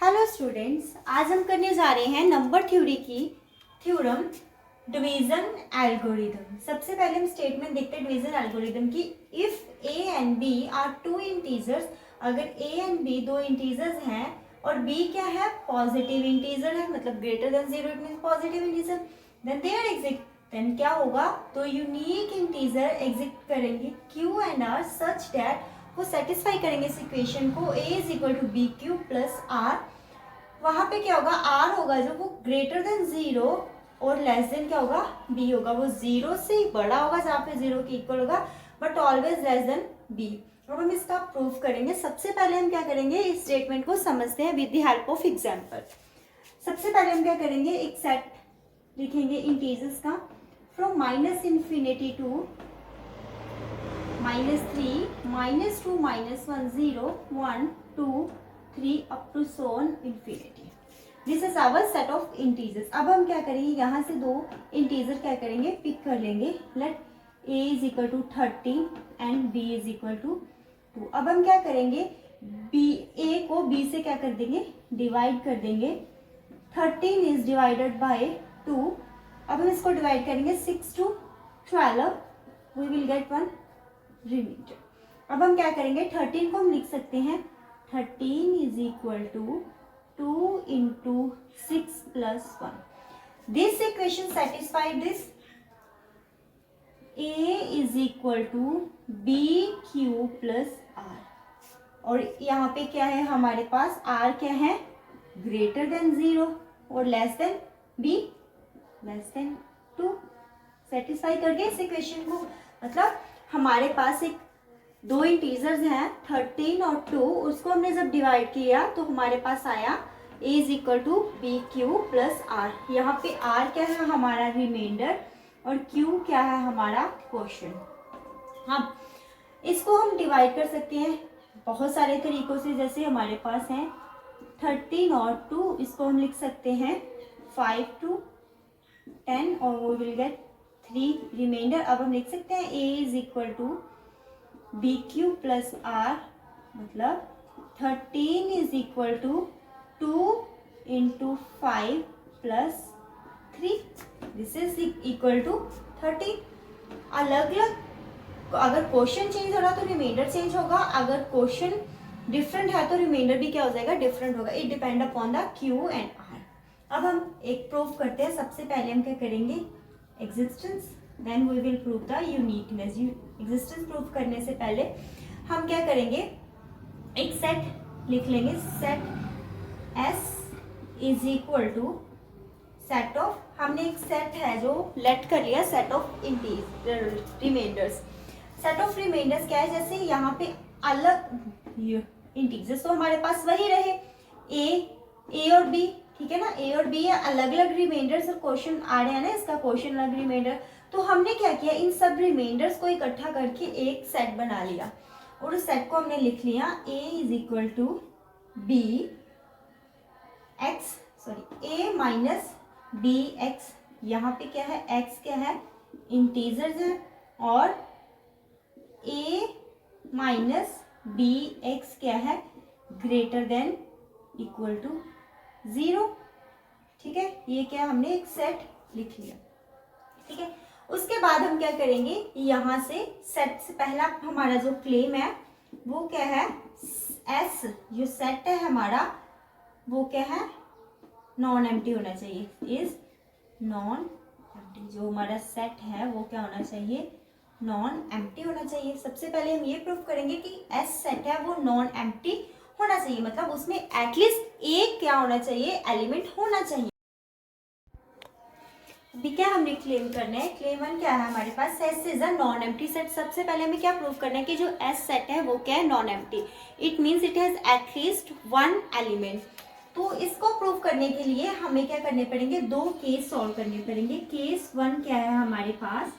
Hello students, आज हम करने जा रहे हैं नंबर थ्योरी की थ्योरम डिवीजन एल्गोरिदम। सबसे पहले हम स्टेटमेंट देखते हैं डिवीजन एल्गोरिदम की। If A and B are two integers, अगर ए एंड बी दो इंटीजर्स हैं और बी क्या है, पॉजिटिव इंटीजर है, मतलब greater than 0 it mean positive integer, then there exist, then क्या होगा, तो यूनिक इंटीजर एग्जिस्ट करेंगे Q and R such that वो सेटिस्फाई करेंगे इस इक्वेशन को a is equal to B Q plus R. वहां पे क्या होगा, r होगा जो वो ग्रेटर देन 0 और लेस देन क्या होगा, b होगा, वो 0 से बड़ा होगा जहाँ पे 0 के इक्वल होगा, but always less than b। अब हम इसका प्रूफ करेंगे। सबसे पहले हम क्या करेंगे, इस स्टेटमेंट को समझते हैं with the help of example. सबसे पहले हम क्या करेंगे, एक सेट लिखेंगे इंटीजर्स का from minus infinity to -3, -2, -1, 0, 1, 2, 3 up to so on infinity. This is our set of integers. अब हम क्या करेंगे, यहाँ से दो इंटीजर क्या करेंगे, पिक कर लेंगे। Let a is equal to 30 and b is equal to 2। अब हम क्या करेंगे, a को b से क्या कर देंगे, डिवाइड कर देंगे। 13 इज डिवाइडेड बाय 2। अब हम इसको डिवाइड करेंगे 6 to 12, we will get 1 remainder. अब हम क्या करेंगे, 13 को हम लिख सकते हैं 13 is equal to 2 into 6 plus 1। This equation satisfied this a is equal to B Q plus R. और यहाँ पे क्या है हमारे पास, r क्या है, ग्रेटर देन 0 और less than b less than 2। Satisfy करके इस इक्वेशन को, मतलब हमारे पास एक दो इंटीजर्स हैं 13 और 2, उसको हमने जब डिवाइड किया तो हमारे पास आया a is equal to B Q plus R. यहाँ पे r क्या है हमारा रिमाइंडर और q क्या है हमारा क्वोशिएंट। हाँ, इसको हम डिवाइड कर सकते हैं बहुत सारे तरीकों से, जैसे हमारे पास हैं 13 और 2, इसको हम लिख सकते हैं 5 to 10 और वो विल गेट 3 रिमाइंडर। अब हम लिख सकते हैं a is equal to B Q plus R, मतलब 13 is equal to 2 into 5 plus 3, this is equal to 30। अलग अलग, अगर क्वेश्चन चेंज हो रहा तो रिमाइंडर चेंज होगा, अगर क्वेश्चन डिफरेंट है तो रिमाइंडर भी क्या हो जाएगा, डिफरेंट होगा। It depend upon the Q and R. अब हम एक प्रूफ करते हैं। सबसे पहले हम क्या करेंगे, existence, then we will prove the uniqueness. Existence proof करने से पहले हम क्या करेंगे, एक सेट लिख लेंगे। Set S is equal to set of, हमने एक सेट है जो लेट कर लिया, set of remainders. Set of remainders क्या है, जैसे यहाँ पे अलग इंटीजर्स तो हमारे पास वही रहे, a और b, ठीक है ना, a और b है, अलग अलग रिमाइंडर्स और क्वेश्चन आ रहे हैं ना, इसका क्वेश्चन अलग रिमाइंडर। तो हमने क्या किया, इन सब रिमाइंडर्स को इकट्ठा करके एक सेट बना लिया और उस सेट को हमने लिख लिया a is equal to B X, sorry a minus B X. यहाँ पे क्या है, x क्या है, इंटीजर्स है, और a माइनस बी एक्स क्या है, ग्रेटर देन इक्वल टू 0। ठीक है, ये क्या हमने एक सेट लिख लिया। ठीक है, उसके बाद हम क्या करेंगे, यहाँ से सेट से पहला हमारा जो क्लेम है वो क्या है, S जो सेट है हमारा वो क्या है, नॉन एम्प्टी होना चाहिए, इज नॉन एम्प्टी। जो हमारा सेट है वो क्या होना चाहिए, नॉन एम्प्टी होना चाहिए। सबसे पहले हम ये प्रूफ करेंगे कि S सेट है वो नॉन एम्प्टी होना चाहिए, मतलब उसमें एटलीस्ट एक क्या होना चाहिए, एलिमेंट होना चाहिए। अभी क्या हमने क्लेम करना है, क्लेम 1 क्या है हमारे पास, S is a non empty set. सबसे पहले हमें क्या प्रूव करना है कि जो S सेट है वो क्या है, non empty. It means it has at least 1 element. तो इसको प्रूव करने के लिए हमें क्या करने पड़ेंगे, दो केस सॉल्व करने पड़ेंगे। केस 1 क्या है हमारे पास,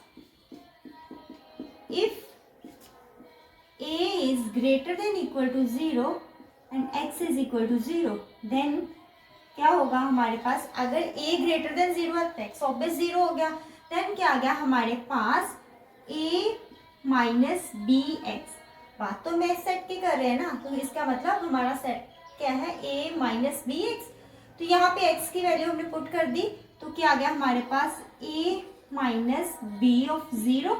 if a is greater than equal to 0 and x is equal to 0, then क्या होगा हमारे पास, अगर a ग्रेटर देन 0 है तो x ऑब्वियस 0 हो गया। देन क्या आ गया हमारे पास, a माइनस बी एक्स। बात तो मैं सेट की कर रहे हैं ना, तो इसका मतलब हमारा सेट क्या है a माइनस बी एक्स। तो यहाँ पे x की वैल्यू हमने पुट कर दी, तो क्या आ गया हमारे पास a minus B of 0,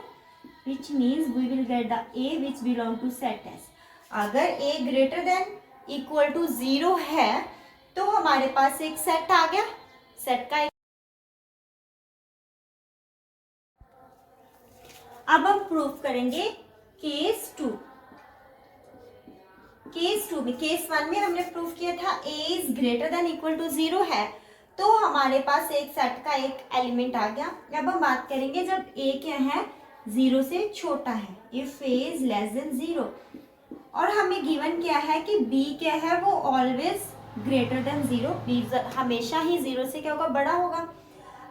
which means we will get the a which belong to set S। अगर a greater than equal to 0 है तो हमारे पास एक सेट आ गया, सेट का। अब हम प्रूफ करेंगे केस 2। केस 2 में, केस 1 में हमने प्रूफ किया था a is greater than equal to 0 है, तो हमारे पास एक सेट का एक एलिमेंट आ गया। अब हम बात करेंगे जब a क्या है 0 से छोटा है, if a is less then 0, और हमें गिवन क्या है कि b क्या है वो ऑलवेज ग्रेटर देन 0, b हमेशा ही 0 से क्या होगा बड़ा होगा।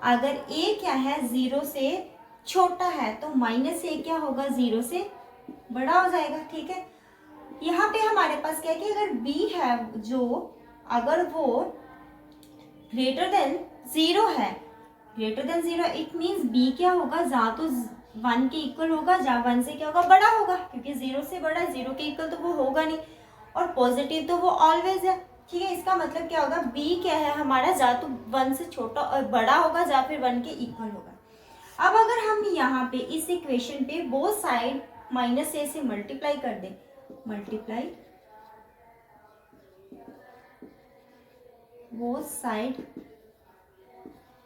अगर a क्या है 0 से छोटा है तो माइनस a क्या होगा 0 से बड़ा हो जाएगा, ठीक है। यहाँ पे हमारे पास क्या है कि अगर b है जो, अगर वो ग्रेटर देन 0 है, greater than 0, it means b क्या होगा या तो 1 के इक्वल होगा या 1 से क्या होगा बड़ा होगा, क्योंकि 0 से बड़ा, 0 के इक्वल तो वो होगा नहीं, और पॉजिटिव तो वो ऑलवेज है, ठीक है। इसका मतलब क्या होगा b क्या है हमारा या तो 1 से छोटा और बड़ा होगा या फिर 1 के इक्वल होगा। अब अगर हम यहाँ पे इस इक्वेशन पे बोथ साइड माइनस a से मल्टीप्लाई कर दें, multiply both side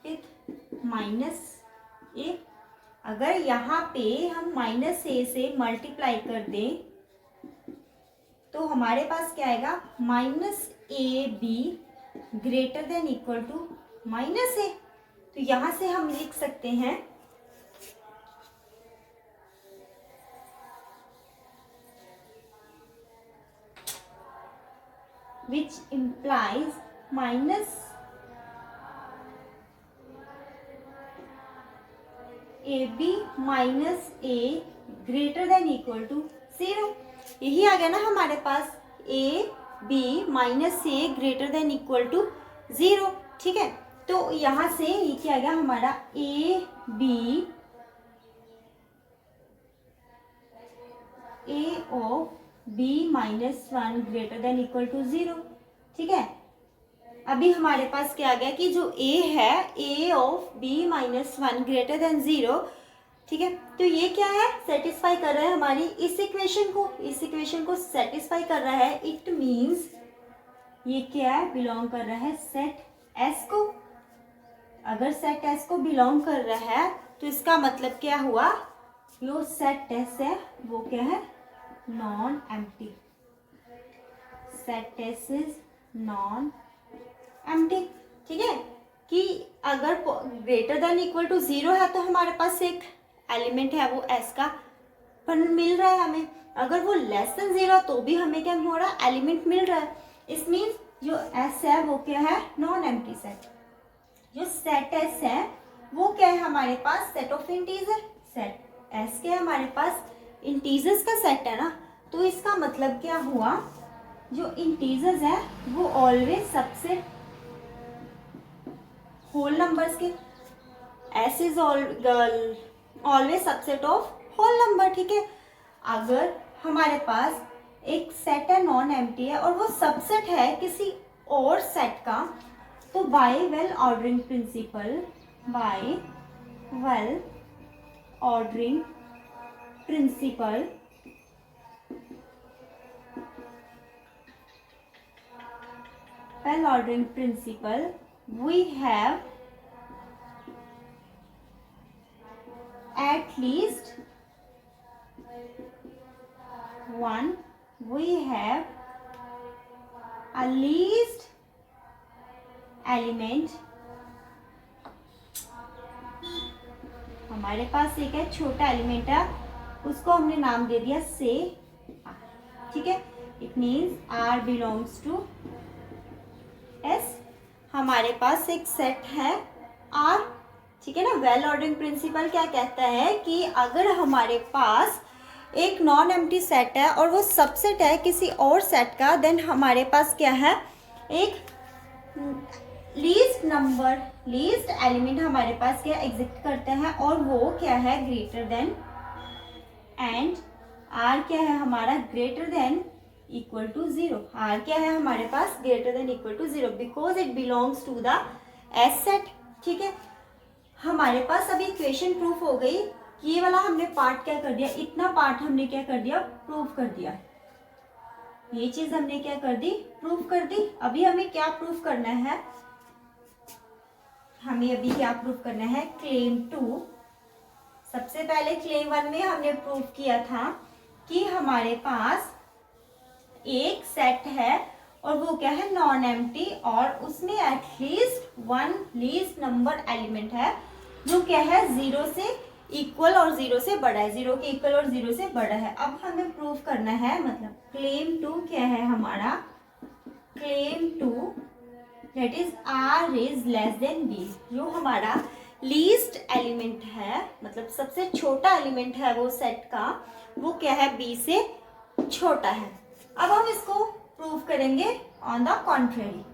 with minus a, अगर यहाँ पे हम माइनस a से मल्टीप्लाई कर दें तो हमारे पास क्या आएगा minus A B greater than equal to minus a। तो यहाँ से हम लिख सकते हैं which implies minus ab minus a greater than equal to 0। यही आ गया ना हमारे पास a b minus a greater than equal to 0, ठीक है। तो यहाँ से ये क्या आ गया हमारा a of b minus 1 greater than equal to 0, ठीक है। अभी हमारे पास क्या आ गया कि जो a है a of b minus 1 greater than 0, ठीक है। तो ये क्या है सेटिस्फाई कर रहा है हमारी इस इक्वेशन को, इस इक्वेशन को सेटिस्फाई कर रहा है। इट मीन्स ये क्या है बिलोंग कर रहा है सेट S को। अगर सेट S को बिलोंग कर रहा है तो इसका मतलब क्या हुआ, जो सेट S है वो क्या है non empty, set S is non empty, ठीक है। कि अगर ग्रेटर देन इक्वल टू 0 है तो हमारे पास एक एलिमेंट है वो S का पर मिल रहा है हमें, अगर वो लेस देन 0 तो भी हमें क्या हो रहा है एलिमेंट मिल रहा है। इस मीन्स जो S है वो क्या है नॉन एम्प्टी सेट। जो सेट S है वो क्या है हमारे पास set of integer, set S क्या है हमारे पास इंटीजर्स का सेट है ना। तो इसका मतलब क्या हुआ, जो इंटीजर्स है वो ऑलवेज सबसे होल नंबर्स के, S is always subset of whole number, ठीक है। अगर हमारे पास एक सेट है नॉन एम्प्टी है और वो सबसेट है किसी और सेट का, तो by well ordering principle, by well ordering principle we have at least one, we have a least element, हमारे पास एक है छोटा एलिमेंट है उसको हमने नाम दे दिया से R, ठीक है। It means R belongs to S। हमारे पास एक सेट है R, ठीक है ना। वेल ऑर्डरिंग प्रिंसिपल क्या कहता है कि अगर हमारे पास एक नॉन एम्प्टी सेट है और वो सबसेट है किसी और सेट का, देन हमारे पास क्या है एक लीस्ट एलिमेंट हमारे पास क्या एग्जिस्ट करते हैं और वो क्या है ग्रेटर देन, एंड R क्या है हमारा greater than equal to zero. R क्या है हमारे पास, greater than equal to zero, because it belongs to the S set. ठीक है, हमारे पास अभी इक्वेशन प्रूफ हो गई। ये वाला हमने पार्ट क्या कर दिया, इतना पार्ट हमने क्या कर दिया, प्रूफ कर दिया। ये चीज हमने क्या कर दी, प्रूफ कर दी। अभी हमें क्या प्रूफ करना है, हमें अभी क्या प्रूफ करना है, क्लेम 2। सबसे पहले क्लेम 1 में हमने प्रूफ किया था कि हमारे पास एक सेट है और वो क्या है, नॉन एम्प्टी, और उसमें at least one least number element है जो क्या है, जीरो से इक्वल और जीरो से बड़ा है, जीरो के इक्वल और जीरो से बड़ा है। अब हमें प्रूफ करना है, मतलब क्लेम 2 क्या है हमारा, claim 2 that is R is less than B. जो हमारा लीस्ट एलिमेंट है, मतलब सबसे छोटा एलिमेंट है वो सेट का, वो क्या है, बी से छोटा है। अब हम इसको प्रूव करेंगे on the contrary.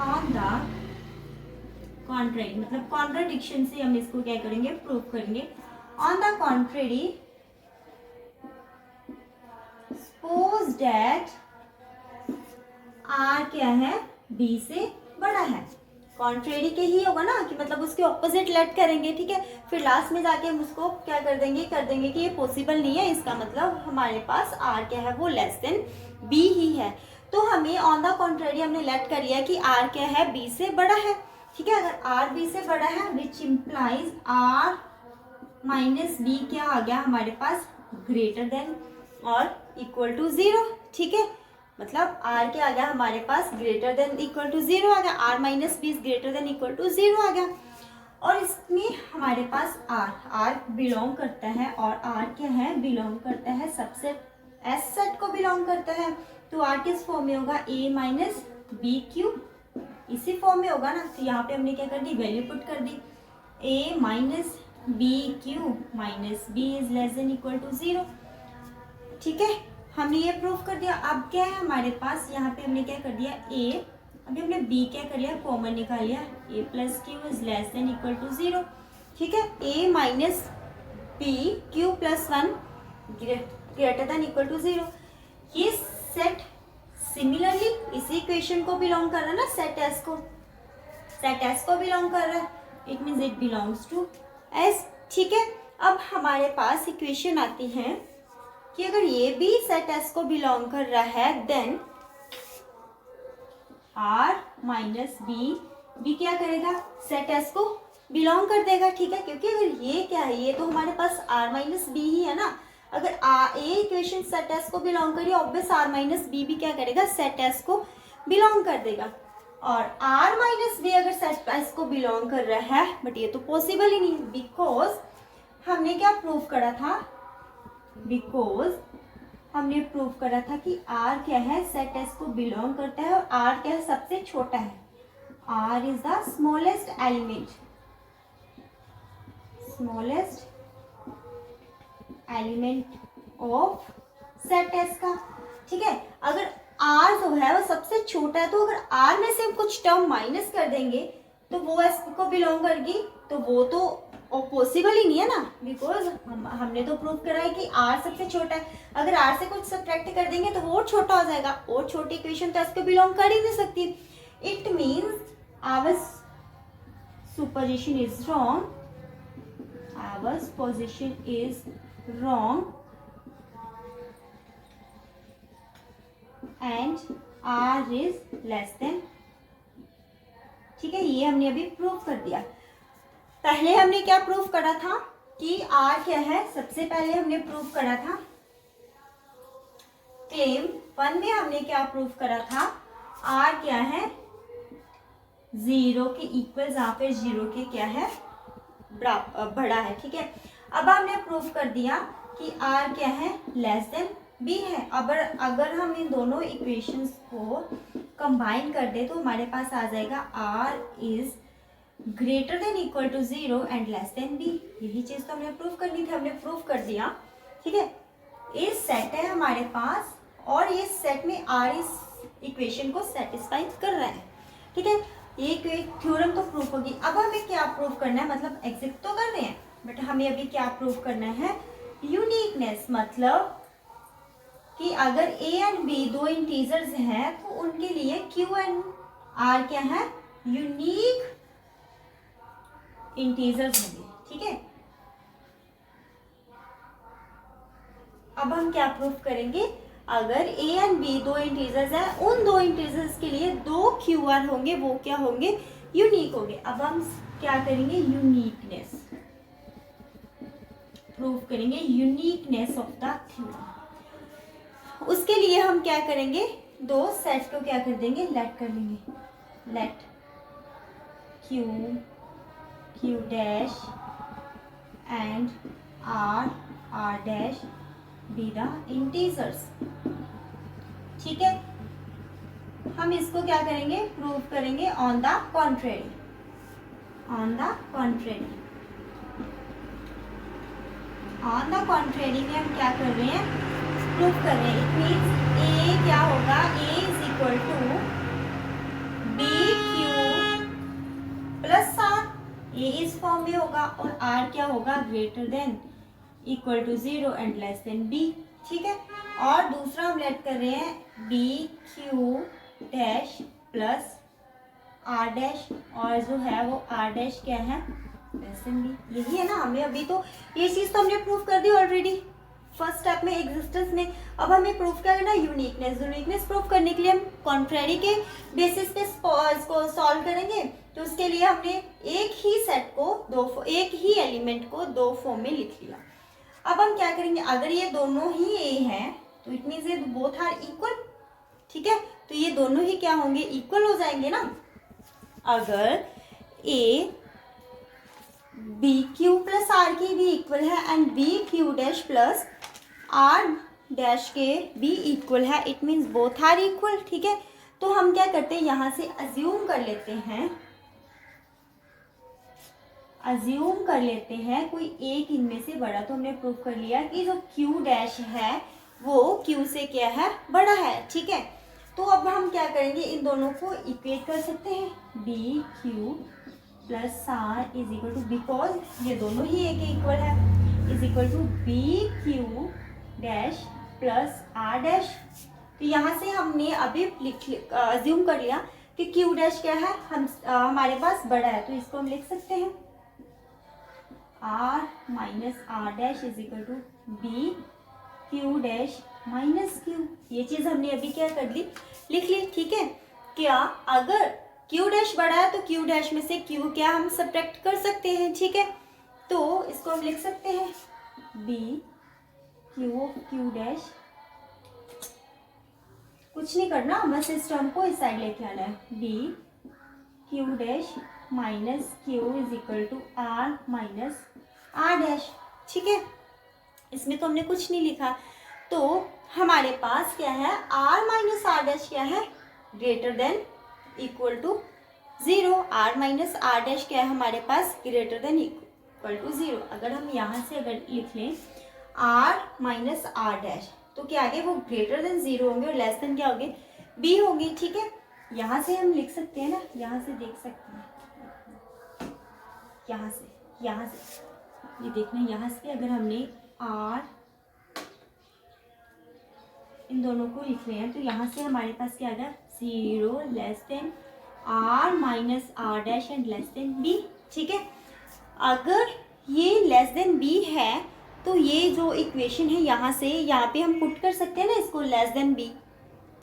On the contrary मतलब कॉन्ट्राडिक्शन से हम इसको क्या करेंगे, प्रूव करेंगे। On the contrary, suppose that R क्या है, बी से बड़ा है। कॉन्ट्रेरी के ही होगा ना, कि मतलब उसके ऑपोजिट लेट करेंगे। ठीक है, फिर लास्ट में जाके हम उसको क्या कर देंगे कि ये पॉसिबल नहीं है, इसका मतलब हमारे पास आर क्या है, वो लेस देन बी ही है। तो हमें ऑन द कॉन्ट्रेरी हमने लेट कर लिया कि आर क्या है, बी से बड़ा है। ठीक है, अगर आर बी से बड़ा है, which implies R minus B क्या आ गया हमारे पास, ग्रेटर देन और इक्वल टू जीरो। ठीक है, मतलब आर क्या आ गया हमारे पास, greater than equal to zero आ गया, R minus B greater than equal to zero आ गया। और इसमें हमारे पास आर बिलोंग करता है, और आर क्या है, बिलोंग करता है सबसेट एस सेट को बिलोंग करता है। तो आर किस फॉर्म में होगा, ए माइनस बी क्यू, इसी फॉर्म में होगा ना। तो यहाँ पे हमने क्या कर दी, वैल्यू पुट कर दी, A minus B Q minus B is less than equal to zero. ठीक है, हमने ये प्रूफ कर दिया। अब क्या है हमारे पास, यहाँ पे हमने क्या कर दिया, ए, अभी हमने बी क्या कर लिया, कॉमन निकाल लिया, A plus Q is less than equal to zero. ठीक है, A minus B Q plus one greater than equal to zero. ये सेट सिमिलरली इसी इक्वेशन को बिलोंग कर रहा है ना, सेट एस को बिलोंग कर रहा है, it means it belongs to S. ठीक है, अब हमारे पास इक्वेशन आती है कि अगर ये भी सेट एस को बिलोंग कर रहा है, देन आर माइनस बी क्या करेगा, सेट एस को बिलोंग कर देगा। ठीक है, क्योंकि अगर ये क्या है, ये तो हमारे पास आर माइनस बी ही है ना। अगर ए इक्वेशन सेट एस को बिलोंग करिए, ऑब्वियस आर माइनस बी भी क्या करेगा, सेट एस को बिलोंग कर देगा। और आर माइनस बी अगर सेट एस को बिलोंग कर रहा है, बट ये तो पॉसिबल ही नहीं, बिकॉज हमने क्या प्रूव करा था, हमने प्रूव करा था कि R क्या है, सेट एस को बिलोंग करता है, और R क्या है, सबसे छोटा है। R is the smallest element of set S का। ठीक है, अगर R जो है वो सबसे छोटा है, तो अगर R में से हम कुछ टर्म माइनस कर देंगे तो वो S को बिलोंग करेगी, तो वो तो पॉसिबल ही नहीं है ना, बिकॉज हमने तो प्रूव करा है कि R सबसे छोटा है। अगर R से कुछ सब्ट्रैक्ट कर देंगे तो वो और छोटा हो जाएगा, और छोटी इक्वेशन तो इसको बिलोंग कर ही नहीं सकती। It means our supposition is wrong, and R is less than. ठीक है, ये हमने अभी प्रूव कर दिया। पहले हमने क्या प्रूफ करा था कि R क्या है, सबसे पहले हमने प्रूफ करा था क्लेम 1 में हमने क्या प्रूफ करा था, R क्या है, जीरो के इक्वल, जहाँ पे जीरो के क्या है, बड़ा है। ठीक है, अब हमने प्रूफ कर दिया कि R क्या है, लेस देन B है। अगर हम इन दोनों इक्वेशंस को कंबाइन कर दे तो हमारे पास आ जाएगा R is greater than equal to zero and less than B. यही चीज तो हमने प्रूव करनी थी, हमने प्रूव कर दिया। ठीक है, ये सेट है हमारे पास, और ये सेट में आर इस इक्वेशन को सेटिस्फाई कर रहा है। ठीक है, ये थ्योरम तो प्रूफ होगी। अब हमें क्या प्रूव करना है, मतलब एग्जिस्ट तो कर रहे हैं, बट हमें अभी क्या प्रूव करना है, यूनिकनेस, मतलब कि अगर a एंड b दो इंटीजर्स हैं तो उनके लिए q एंड r क्या है, यूनिक इंटीजर्स होंगे, ठीक है। अब हम क्या प्रूफ करेंगे, अगर a एंड b दो इंटीजर्स हैं, उन दो इंटीजर्स के लिए दो क्यू आर होंगे, वो क्या होंगे, यूनिक होंगे। अब हम क्या करेंगे, यूनिकनेस प्रूफ करेंगे, यूनिकनेस ऑफ द थ्योरम। उसके लिए हम क्या करेंगे, दो सेट को क्या कर देंगे, लेट कर लेंगे, let Q dash and R dash be the integers, ठीक है। हम इसको क्या करेंगे, प्रूव करेंगे on the contrary, on the contrary. On the contrary में हम क्या कर रहे हैं, प्रूव कर रहे हैं। इट मीन्स ए क्या होगा, A is equal to B Q plus R, A इस फॉर्म में होगा और आर क्या होगा, greater than equal to 0 and less than B, ठीक है। और दूसरा हम लेट कर रहे हैं B Q dash plus R dash, और जो है वो आर डैश क्या है, लेस देन बी। यही है ना, हमें अभी तो ये चीज़ तो हमने प्रूव कर दी ऑलरेडी फर्स्ट स्टेप में, एग्जिस्टेंस में। अब हमें प्रूफ क्या करना, यूनिकनेस। यूनिकनेस प्रूफ करने के लिए हम कॉन्ट्रेरी के बेसिस पे इसको सॉल्व करेंगे। तो उसके लिए हमने एक ही सेट को एक ही एलिमेंट को दो फॉर्म में लिख लिया। अब हम क्या करेंगे, अगर ये दोनों ही ए हैं तो इट मीन्स ये बोथ आर इक्वल, ठीक है। तो ये दोनों ही क्या होंगे, इक्वल हो जाएंगे ना। अगर A B Q plus R की भी इक्वल है and B Q dash plus R dash के भी इक्वल है, it means both are equal, ठीक है। तो हम क्या करते हैं, यहाँ से अज्यूम कर लेते हैं, अज्यूम कर लेते हैं कोई एक इनमें से बड़ा। तो हमने प्रूव कर लिया कि जो क्यू डैश है वो क्यू से क्या है, बड़ा है, ठीक है। तो अब हम क्या करेंगे, इन दोनों को इक्वेट कर सकते हैं, B Q plus R is equal to, because ये दोनों ही एक इक्वल है, is equal to B Q dash plus R dash. तो यहाँ से हमने अभी अज्यूम कर लिया कि क्यू डैश क्या है, हमारे पास बड़ा है, तो इसको हम लिख सकते हैं r minus r dash is equal to B Q dash minus q. ये चीज़ हमने अभी क्या कर ली, लिख ली, ठीक है। क्या अगर क्यू डैश बड़ा है तो क्यू डैश में से क्यू क्या हम सब्ट्रैक्ट कर सकते हैं, ठीक है। तो इसको हम लिख सकते हैं बी क्यू डैश, कुछ नहीं करना, बस इस टर्म को इस साइड लेके आना है, b Q dash minus q is equal to r minus r dash, ठीक है। इसमें तो हमने कुछ नहीं लिखा, तो हमारे पास क्या है, आर माइनस आर डैश क्या है, greater than equal to 0। R minus r dash क्या है हमारे पास, ग्रेटर देन इक्वल टू 0। अगर हम यहाँ से अगर लिख लें आर माइनस आर डैश, तो क्या आगे वो ग्रेटर देन 0 होंगे और लेस देन क्या होंगे, बी होंगे, ठीक है। यहाँ से हम लिख सकते हैं ना, यहाँ से देख सकते हैं, यहाँ से ये देखना, यहाँ से अगर हमने आर इन दोनों को लिख रहे हैं तो यहाँ से हमारे पास क्या आ गया, 0 less than r minus r dash and less than B, ठीक है। अगर ये लेस देन बी है तो ये जो इक्वेशन है यहाँ से यहाँ पे हम पुट कर सकते हैं ना इसको, लेस देन बी,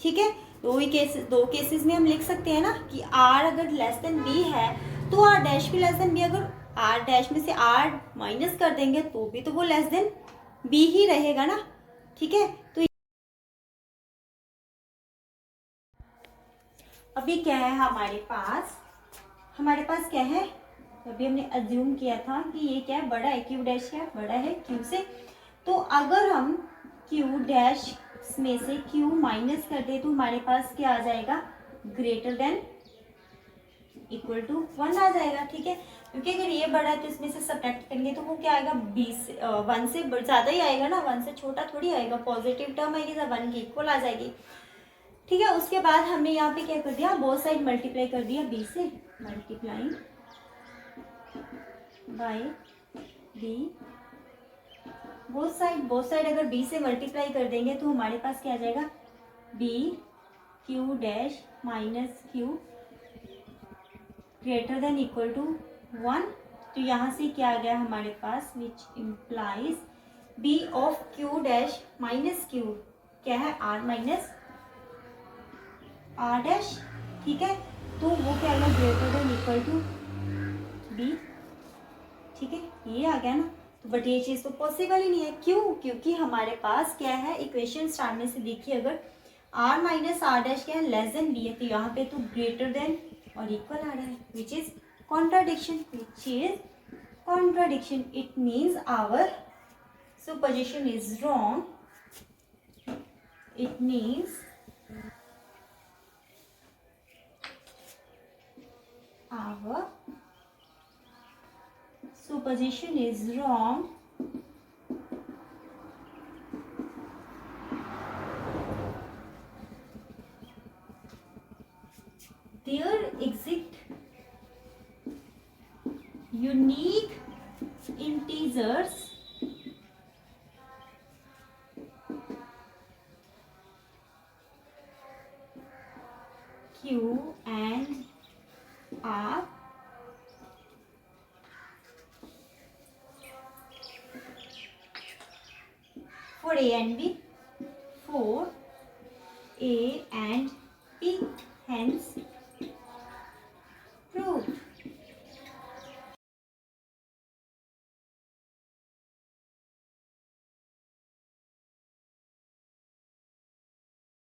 ठीक है। दो केसेस में हम लिख सकते हैं ना कि आर अगर लेस देन बी है तो आर डैश भी लेस देन बी। अगर आर डैश में से आर माइनस कर देंगे तो भी तो वो लेस देन बी ही रहेगा ना, ठीक है। तो अभी क्या है हमारे पास क्या है, अभी हमने अज्यूम किया था कि ये क्या है, बड़ा है, क्यू डैश क्या बड़ा है क्यू से। तो अगर हम क्यू डैश में से क्यू माइनस कर दे तो हमारे पास क्या आ जाएगा, ग्रेटर देन इक्वल टू 1 आ जाएगा, ठीक है। क्योंकि अगर ये बड़ा है तो इसमें से सब्ट्रैक्ट करेंगे तो वो क्या आएगा, 1 से ज़्यादा ही आएगा ना, 1 से छोटा थोड़ी आएगा, पॉजिटिव टर्म आएगी तो 1 की इक्वल आ जाएगी, ठीक है। उसके बाद हमने यहाँ पे क्या कर दिया, बोथ साइड मल्टीप्लाई कर दिया, बी से multiplying by b both side अगर b से मल्टीप्लाई कर देंगे तो हमारे पास क्या आ जाएगा, b q dash minus q greater than equal to 1। तो यहाँ से क्या आ गया हमारे पास, which implies b of q dash minus q क्या है, r माइनस r डैश। ठीक है, तो वो क्या आ गया, greater than equal to b। ठीक है, ये आ गया ना। तो बट ये चीज़ तो पॉसिबल ही नहीं है, क्यों, क्योंकि हमारे पास क्या है, इक्वेशन स्टार्ट में से देखिए, अगर r माइनस r डैश क्या है, लेस देन b है, तो यहाँ पे तो ग्रेटर देन और इक्वल आ रहा है, which is contradiction, it means our supposition is wrong, it means our supposition is wrong, there exist unique integers q and r for a and b, for a and